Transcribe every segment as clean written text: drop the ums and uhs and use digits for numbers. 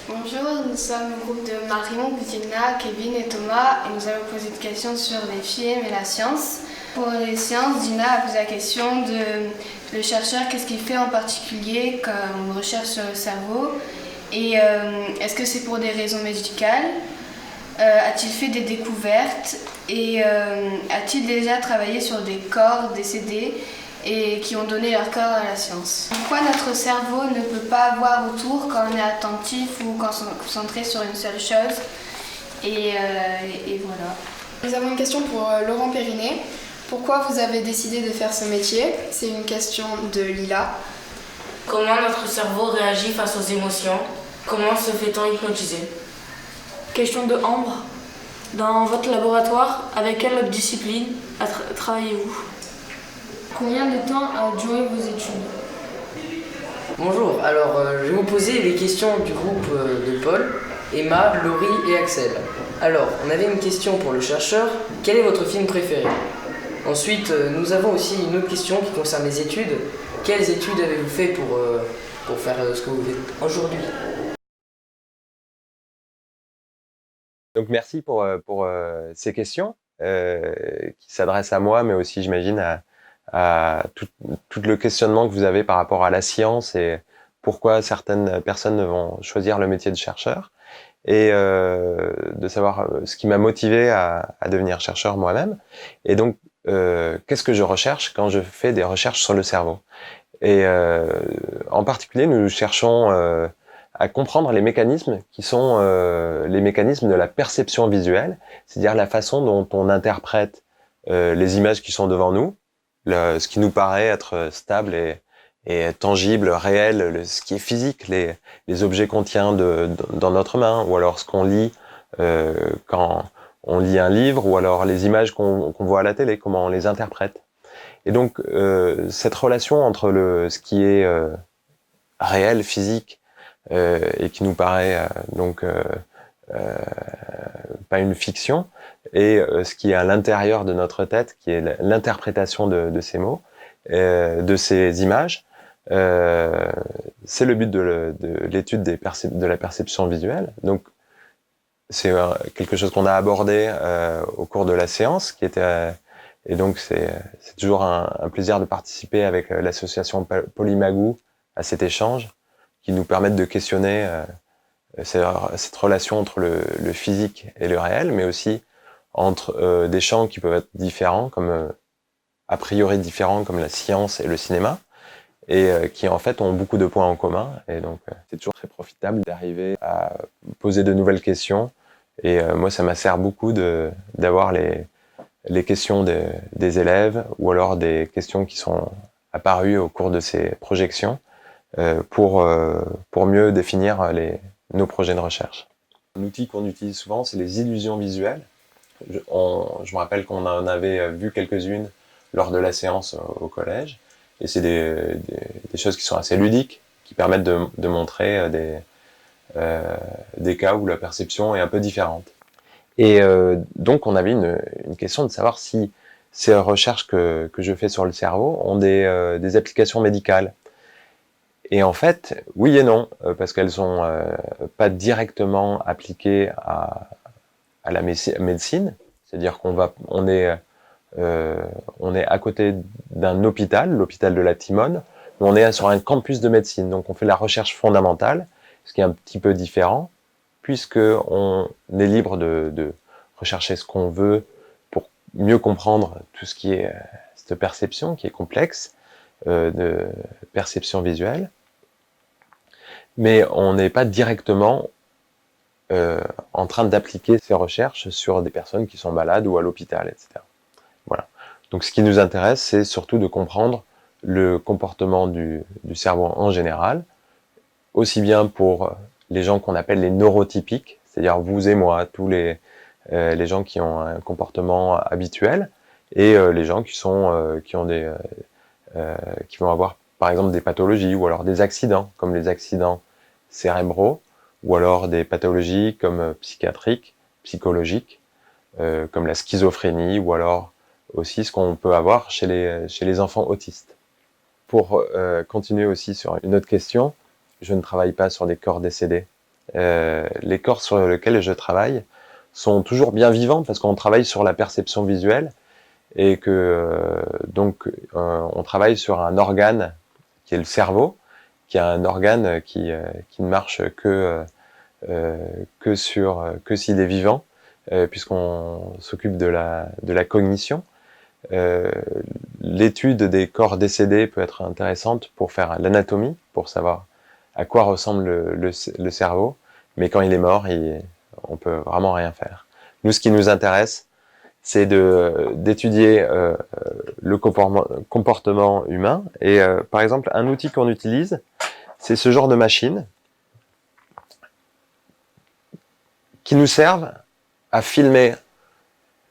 Bonjour, nous sommes le groupe de Marion, Gina, Kevin et Thomas et nous allons poser des questions sur les films et la science. Pour les sciences, Gina a posé la question de le chercheur, qu'est-ce qu'il fait en particulier comme recherche sur le cerveau et est-ce que c'est pour des raisons médicales? A-t-il fait des découvertes et a-t-il déjà travaillé sur des corps décédés et qui ont donné leur corps à la science? Pourquoi notre cerveau ne peut pas voir autour quand on est attentif ou concentré sur une seule chose? Et voilà. Nous avons une question pour Laurent Périnet. Pourquoi vous avez décidé de faire ce métier? C'est une question de Lila. Comment notre cerveau réagit face aux émotions? Comment se fait-on hypnotiser? Question de Ambre. Dans votre laboratoire, avec quelle autre discipline travaillez-vous? Combien de temps a duré vos études? Bonjour, alors je vais vous poser les questions du groupe de Paul, Emma, Laurie et Axel. Alors, on avait une question pour le chercheur, quel est votre film préféré? Ensuite, nous avons aussi une autre question qui concerne les études. Quelles études avez-vous fait pour faire ce que vous faites aujourd'hui? Donc merci pour ces questions qui s'adressent à moi, mais aussi j'imagine à tout le questionnement que vous avez par rapport à la science et pourquoi certaines personnes vont choisir le métier de chercheur et de savoir ce qui m'a motivé à devenir chercheur moi-même. Et donc, qu'est-ce que je recherche quand je fais des recherches sur le cerveau? Et en particulier, nous cherchons à comprendre les mécanismes qui sont les mécanismes de la perception visuelle, c'est-à-dire la façon dont on interprète les images qui sont devant nous, ce qui nous paraît être stable et tangible, réel, ce qui est physique, les objets qu'on tient dans notre main, ou alors ce qu'on lit quand on lit un livre, ou alors les images qu'on voit à la télé, comment on les interprète. Et donc cette relation entre ce qui est réel, physique, et qui nous paraît pas une fiction, et ce qui est à l'intérieur de notre tête, qui est l'interprétation de ces mots, de ces images, c'est le but de l'étude de la perception visuelle. Donc c'est quelque chose qu'on a abordé au cours de la séance, et donc c'est toujours un plaisir de participer avec l'association Polymagou à cet échange, qui nous permettent de questionner cette relation entre le physique et le réel, mais aussi entre des champs qui peuvent être différents, comme a priori différents, comme la science et le cinéma, et qui en fait ont beaucoup de points en commun. Et donc c'est toujours très profitable d'arriver à poser de nouvelles questions. Et moi, ça m'assert beaucoup d'avoir les questions des élèves, ou alors des questions qui sont apparues au cours de ces projections, pour mieux définir nos projets de recherche. Un outil qu'on utilise souvent, c'est les illusions visuelles. Je me rappelle qu'on en avait vu quelques-unes lors de la séance au collège, et c'est des choses qui sont assez ludiques, qui permettent de montrer des cas où la perception est un peu différente. Et donc on avait une question de savoir si ces recherches que je fais sur le cerveau ont des applications médicales. Et en fait, oui et non, parce qu'elles sont pas directement appliquées à la médecine, c'est-à-dire on est à côté d'un hôpital, l'hôpital de la Timone, mais on est sur un campus de médecine, donc on fait la recherche fondamentale, ce qui est un petit peu différent, puisque on est libre de rechercher ce qu'on veut pour mieux comprendre tout ce qui est cette perception qui est complexe, de perception visuelle, mais on n'est pas directement en train d'appliquer ces recherches sur des personnes qui sont malades ou à l'hôpital, etc. Voilà. Donc ce qui nous intéresse, c'est surtout de comprendre le comportement du cerveau en général, aussi bien pour les gens qu'on appelle les neurotypiques, c'est-à-dire vous et moi, tous les gens qui ont un comportement habituel, et les gens qui vont avoir par exemple des pathologies, ou alors des accidents, comme les accidents cérébraux, ou alors des pathologies comme psychiatriques, psychologiques, comme la schizophrénie, ou alors aussi ce qu'on peut avoir chez les enfants autistes. Pour continuer aussi sur une autre question, je ne travaille pas sur des corps décédés. les corps sur lesquels je travaille sont toujours bien vivants parce qu'on travaille sur la perception visuelle et que donc on travaille sur un organe qui est le cerveau, qui est un organe qui ne marche que s'il est vivant, puisqu'on s'occupe de la cognition. L'étude des corps décédés peut être intéressante pour faire l'anatomie, pour savoir à quoi ressemble le cerveau, mais quand il est mort, on peut vraiment rien faire. Nous, ce qui nous intéresse, c'est d'étudier le comportement humain. Et par exemple, un outil qu'on utilise, c'est ce genre de machine qui nous servent à filmer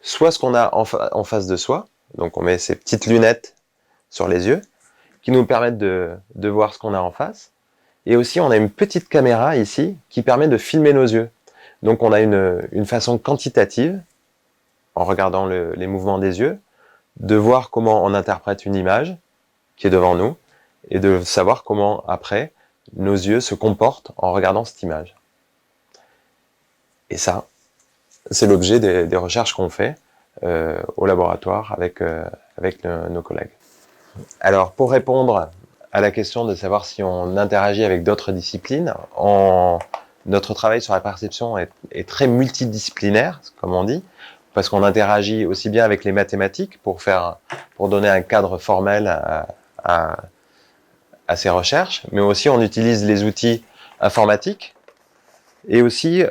soit ce qu'on a en face de soi, donc on met ces petites lunettes sur les yeux, qui nous permettent de voir ce qu'on a en face, et aussi on a une petite caméra ici qui permet de filmer nos yeux. Donc on a une façon quantitative, en regardant les mouvements des yeux, de voir comment on interprète une image qui est devant nous, et de savoir comment après nos yeux se comportent en regardant cette image. Et ça, c'est l'objet des recherches qu'on fait au laboratoire avec nos collègues. Alors, pour répondre à la question de savoir si on interagit avec d'autres disciplines, notre travail sur la perception est très multidisciplinaire, comme on dit, parce qu'on interagit aussi bien avec les mathématiques pour donner un cadre formel à ces recherches, mais aussi on utilise les outils informatiques et aussi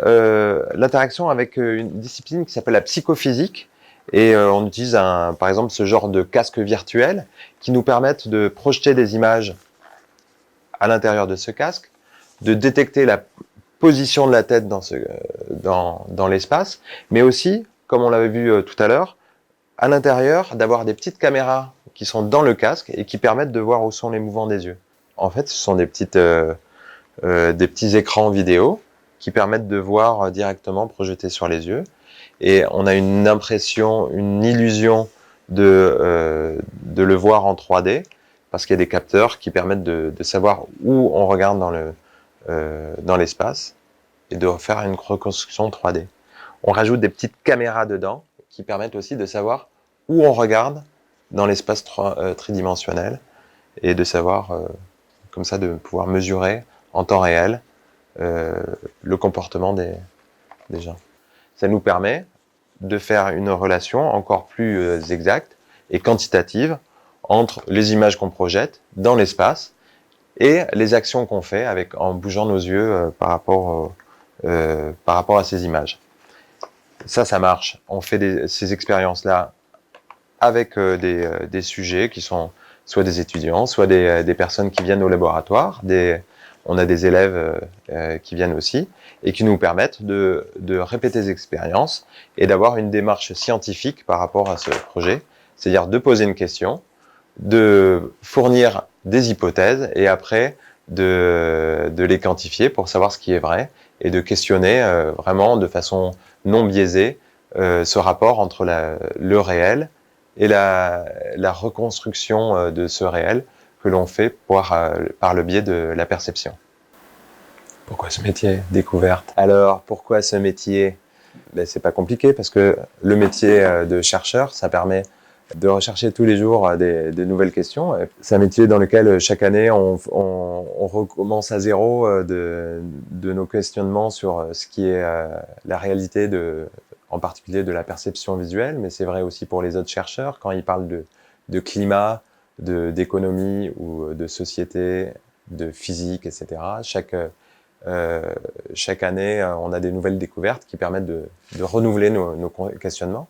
l'interaction avec une discipline qui s'appelle la psychophysique. Et on utilise par exemple ce genre de casque virtuel qui nous permettent de projeter des images à l'intérieur de ce casque, de détecter la position de la tête dans l'espace, mais aussi, comme on l'avait vu tout à l'heure, à l'intérieur, d'avoir des petites caméras qui sont dans le casque et qui permettent de voir où sont les mouvements des yeux. En fait, ce sont des petits écrans vidéo qui permettent de voir directement projetés sur les yeux. Et on a une impression, une illusion de le voir en 3D, parce qu'il y a des capteurs qui permettent de savoir où on regarde dans l'espace et de faire une reconstruction 3D. On rajoute des petites caméras dedans qui permettent aussi de savoir où on regarde dans l'espace tridimensionnel et de savoir, comme ça, de pouvoir mesurer en temps réel le comportement des gens. Ça nous permet de faire une relation encore plus exacte et quantitative entre les images qu'on projette dans l'espace et les actions qu'on fait en bougeant nos yeux par rapport à ces images. Ça marche. On fait ces expériences-là avec des sujets qui sont soit des étudiants, soit des personnes qui viennent au laboratoire. On a des élèves qui viennent aussi et qui nous permettent de répéter des expériences et d'avoir une démarche scientifique par rapport à ce projet, c'est-à-dire de poser une question, de fournir des hypothèses et après de les quantifier pour savoir ce qui est vrai et de questionner vraiment de façon non biaisée ce rapport entre le réel et la reconstruction de ce réel que l'on fait par le biais de la perception. Pourquoi ce métier découverte? Alors, pourquoi ce métier? C'est pas compliqué parce que le métier de chercheur, ça permet de rechercher tous les jours de nouvelles questions. C'est un métier dans lequel chaque année on recommence à zéro de nos questionnements sur ce qui est la réalité en particulier de la perception visuelle, mais c'est vrai aussi pour les autres chercheurs quand ils parlent de climat, d'économie ou de société, de physique, etc. Chaque année, on a des nouvelles découvertes qui permettent de renouveler nos questionnements.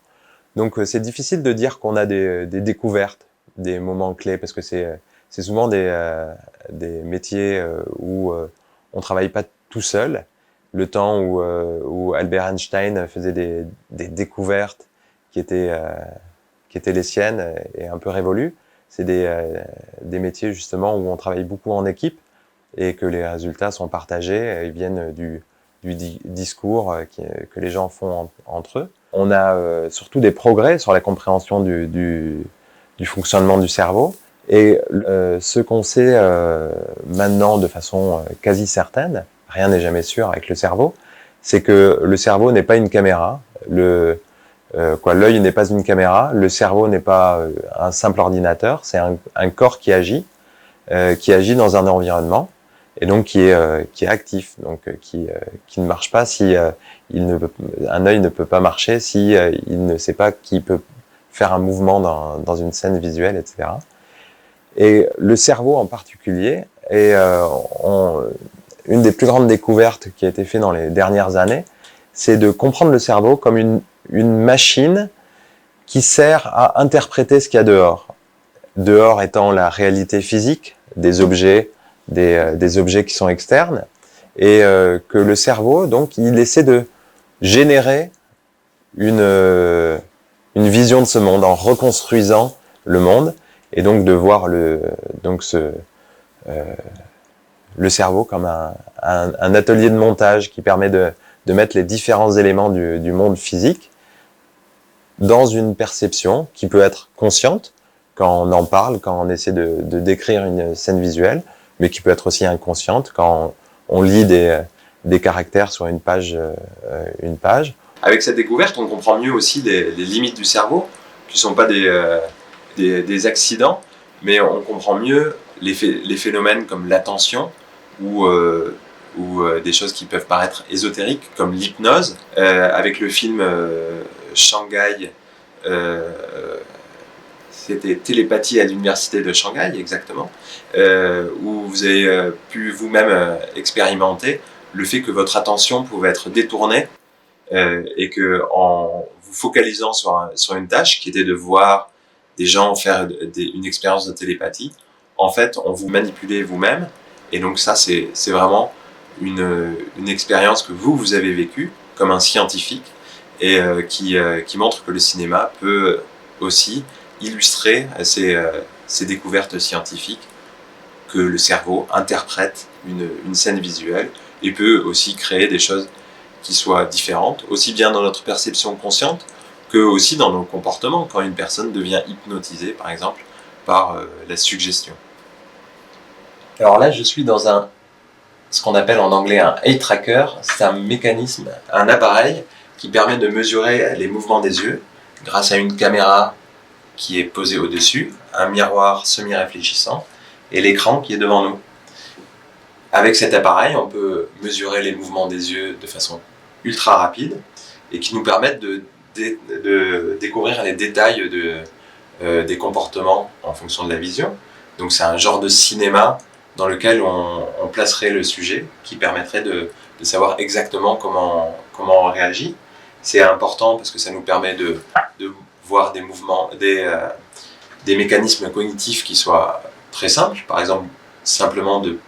Donc c'est difficile de dire qu'on a des découvertes, des moments clés, parce que c'est souvent des métiers où on travaille pas tout seul. Le temps où Albert Einstein faisait des découvertes qui étaient les siennes et un peu révolues, c'est des métiers justement où on travaille beaucoup en équipe et que les résultats sont partagés et viennent du discours que les gens font entre eux. On a surtout des progrès sur la compréhension du fonctionnement du cerveau et ce qu'on sait maintenant de façon quasi certaine, rien n'est jamais sûr avec le cerveau, c'est que le cerveau n'est pas une caméra, l'œil n'est pas une caméra, le cerveau n'est pas un simple ordinateur, c'est un corps qui agit dans un environnement et donc qui est actif, donc qui ne marche pas si un œil ne peut pas marcher si il ne sait pas qu'il peut faire un mouvement dans une scène visuelle, etc. Et le cerveau en particulier est une des plus grandes découvertes qui a été faite dans les dernières années, c'est de comprendre le cerveau comme une machine qui sert à interpréter ce qu'il y a dehors. Dehors étant la réalité physique des objets, des objets qui sont externes, et que le cerveau, donc, il essaie de générer une vision de ce monde en reconstruisant le monde, et donc de voir le cerveau comme un atelier de montage qui permet de mettre les différents éléments du monde physique dans une perception qui peut être consciente quand on en parle, quand on essaie de décrire une scène visuelle, mais qui peut être aussi inconsciente quand on lit des caractères sur une page. Avec cette découverte, on comprend mieux aussi les limites du cerveau, qui ne sont pas des accidents, mais on comprend mieux les phénomènes comme l'attention ou des choses qui peuvent paraître ésotériques comme l'hypnose. Avec le film Shanghai, c'était Télépathie à l'université de Shanghai, exactement, où vous avez pu vous-même expérimenter le fait que votre attention pouvait être détournée et que en vous focalisant sur une tâche qui était de voir des gens faire une expérience de télépathie, en fait, on vous manipulait vous-même. Et donc ça, c'est vraiment une expérience que vous avez vécue comme un scientifique et qui montre que le cinéma peut aussi illustrer ces découvertes scientifiques, que le cerveau interprète une scène visuelle et peut aussi créer des choses qui soient différentes, aussi bien dans notre perception consciente que aussi dans nos comportements, quand une personne devient hypnotisée, par exemple, par la suggestion. Alors là, je suis dans ce qu'on appelle en anglais un eye tracker. C'est un mécanisme, un appareil qui permet de mesurer les mouvements des yeux grâce à une caméra qui est posée au-dessus, un miroir semi-réfléchissant et l'écran qui est devant nous. Avec cet appareil, on peut mesurer les mouvements des yeux de façon ultra rapide et qui nous permettent de découvrir les détails des comportements en fonction de la vision. Donc c'est un genre de cinéma dans lequel on placerait le sujet qui permettrait de savoir exactement comment on réagit. C'est important parce que ça nous permet de voir des mouvements, des mécanismes cognitifs qui soient très simples. Par exemple, simplement de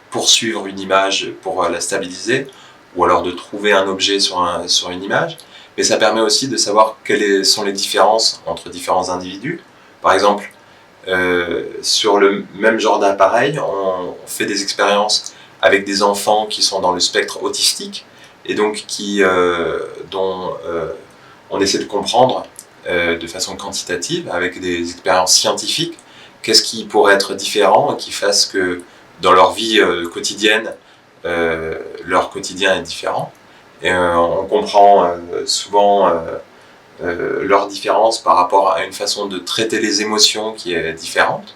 poursuivre une image pour la stabiliser, ou alors de trouver un objet sur une image. Mais ça permet aussi de savoir quelles sont les différences entre différents individus. Par exemple, sur le même genre d'appareil, on fait des expériences avec des enfants qui sont dans le spectre autistique et donc dont on essaie de comprendre de façon quantitative avec des expériences scientifiques qu'est-ce qui pourrait être différent et qui fasse que dans leur vie quotidienne, leur quotidien est différent. Et on comprend souvent leur différence par rapport à une façon de traiter les émotions qui est différente.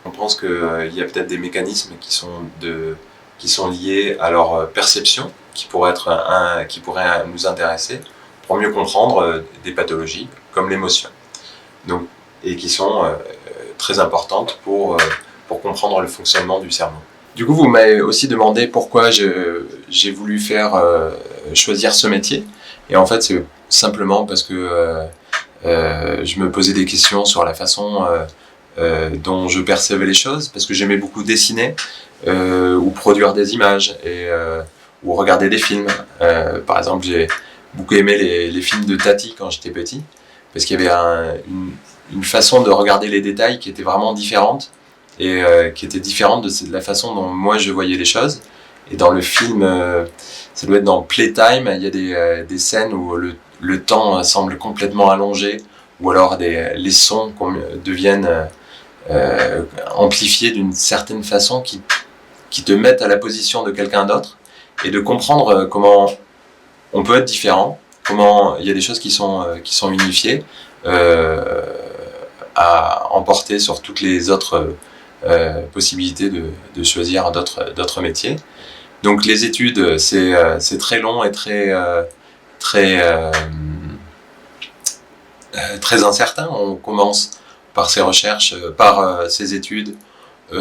On pense qu'il y a peut-être des mécanismes qui sont liés à leur perception, qui pourraient nous intéresser pour mieux comprendre des pathologies comme l'émotion. Donc, et qui sont très importantes pour comprendre le fonctionnement du cerveau. Du coup, vous m'avez aussi demandé pourquoi j'ai voulu choisir ce métier. Et en fait, c'est simplement parce que je me posais des questions sur la façon dont je percevais les choses, parce que j'aimais beaucoup dessiner ou produire des images ou regarder des films. Par exemple, j'ai beaucoup aimé les films de Tati quand j'étais petit, parce qu'il y avait une façon de regarder les détails qui était vraiment différente et qui était différente de la façon dont moi je voyais les choses. Et dans le film, ça doit être dans Playtime, il y a des scènes où le temps semble complètement allongé, ou alors les sons deviennent amplifiés d'une certaine façon qui te mettent à la position de quelqu'un d'autre. et de comprendre comment on peut être différent, comment il y a des choses qui sont unifiées à emporter sur toutes les autres possibilités de choisir d'autres métiers. Donc les études, c'est très long et très incertain. On commence par ses recherches, par ses études,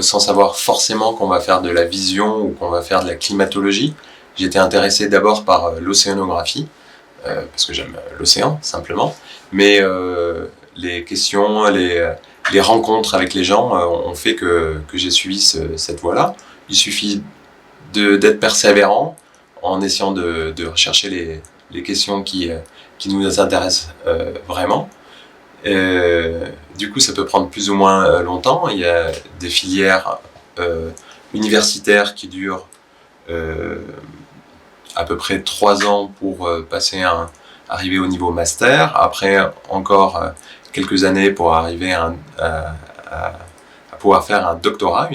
sans savoir forcément qu'on va faire de la vision ou qu'on va faire de la climatologie. J'étais intéressé d'abord par l'océanographie, parce que j'aime l'océan, simplement. Mais les questions, les rencontres avec les gens ont fait que j'ai suivi cette voie-là. Il suffit d'être persévérant en essayant de rechercher les questions qui nous intéressent vraiment. Du coup, ça peut prendre plus ou moins longtemps. Il y a des filières universitaires qui durent à peu près 3 ans pour arriver au niveau master. Après, encore quelques années pour arriver à pouvoir faire un doctorat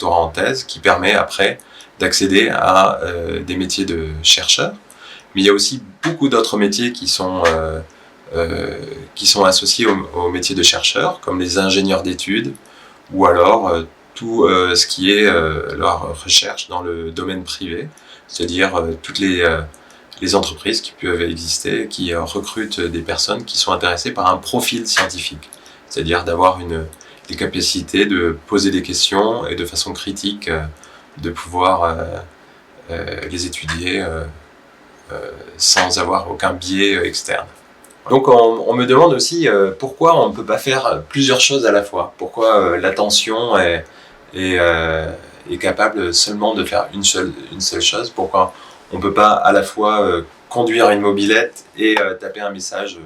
en thèse qui permet après d'accéder à des métiers de chercheur. Mais il y a aussi beaucoup d'autres métiers qui sont associés au métier de chercheur, comme les ingénieurs d'études, ou alors tout ce qui est leur recherche dans le domaine privé, c'est-à-dire toutes les entreprises qui peuvent exister, qui recrutent des personnes qui sont intéressées par un profil scientifique, c'est-à-dire d'avoir des capacités de poser des questions et de façon critique de pouvoir les étudier sans avoir aucun biais externe. Donc on me demande aussi pourquoi on ne peut pas faire plusieurs choses à la fois, pourquoi l'attention est capable seulement de faire une seule chose, pourquoi on ne peut pas à la fois conduire une mobilette et taper un message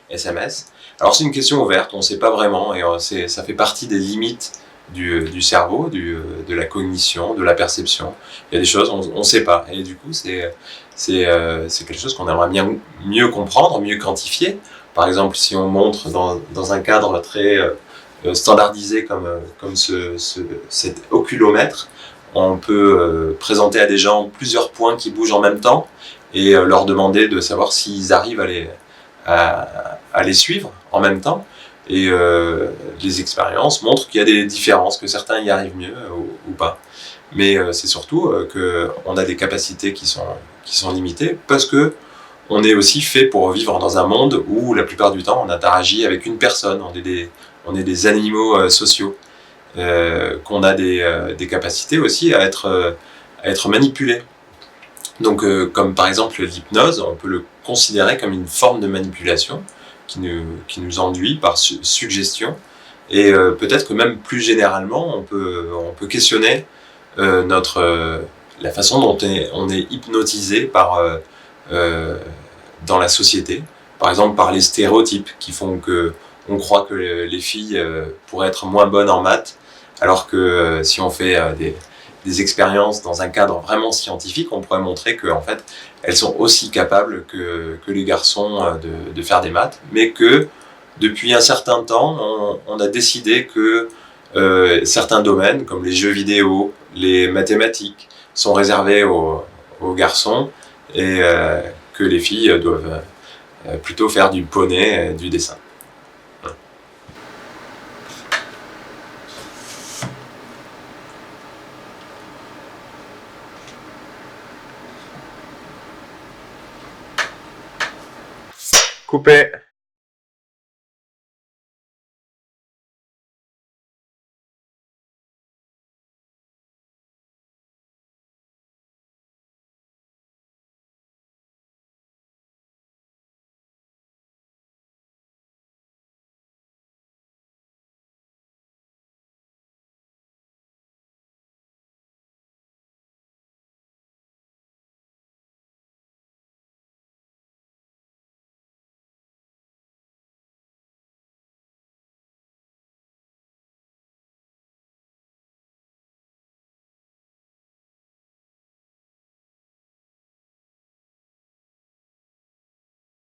SMS. Alors c'est une question ouverte, on ne sait pas vraiment, et ça fait partie des limites du cerveau, de la cognition, de la perception. Il y a des choses, on ne sait pas, et du coup c'est quelque chose qu'on aimerait bien mieux comprendre, mieux quantifier. Par exemple, si on montre dans un cadre très standardisé comme cet oculomètre, on peut présenter à des gens plusieurs points qui bougent en même temps et leur demander de savoir s'ils arrivent à les suivre en même temps. Et les expériences montrent qu'il y a des différences, que certains y arrivent mieux ou pas. Mais c'est surtout qu'on a des capacités qui sont limitées parce que on est aussi fait pour vivre dans un monde où la plupart du temps on interagit avec une personne, on est des animaux sociaux, qu'on a des capacités aussi à être manipulés. Donc comme par exemple l'hypnose, on peut le considérer comme une forme de manipulation qui nous enduit par suggestion, et peut-être que même plus généralement on peut questionner la façon dont on est hypnotisé dans la société, par exemple par les stéréotypes qui font qu'on croit que les filles pourraient être moins bonnes en maths, alors que si on fait des expériences dans un cadre vraiment scientifique, on pourrait montrer qu'en fait elles sont aussi capables que les garçons de faire des maths, mais que depuis un certain temps on a décidé que certains domaines comme les jeux vidéo, les mathématiques sont réservés aux garçons, et que les filles doivent plutôt faire du poney, du dessin. Coupé.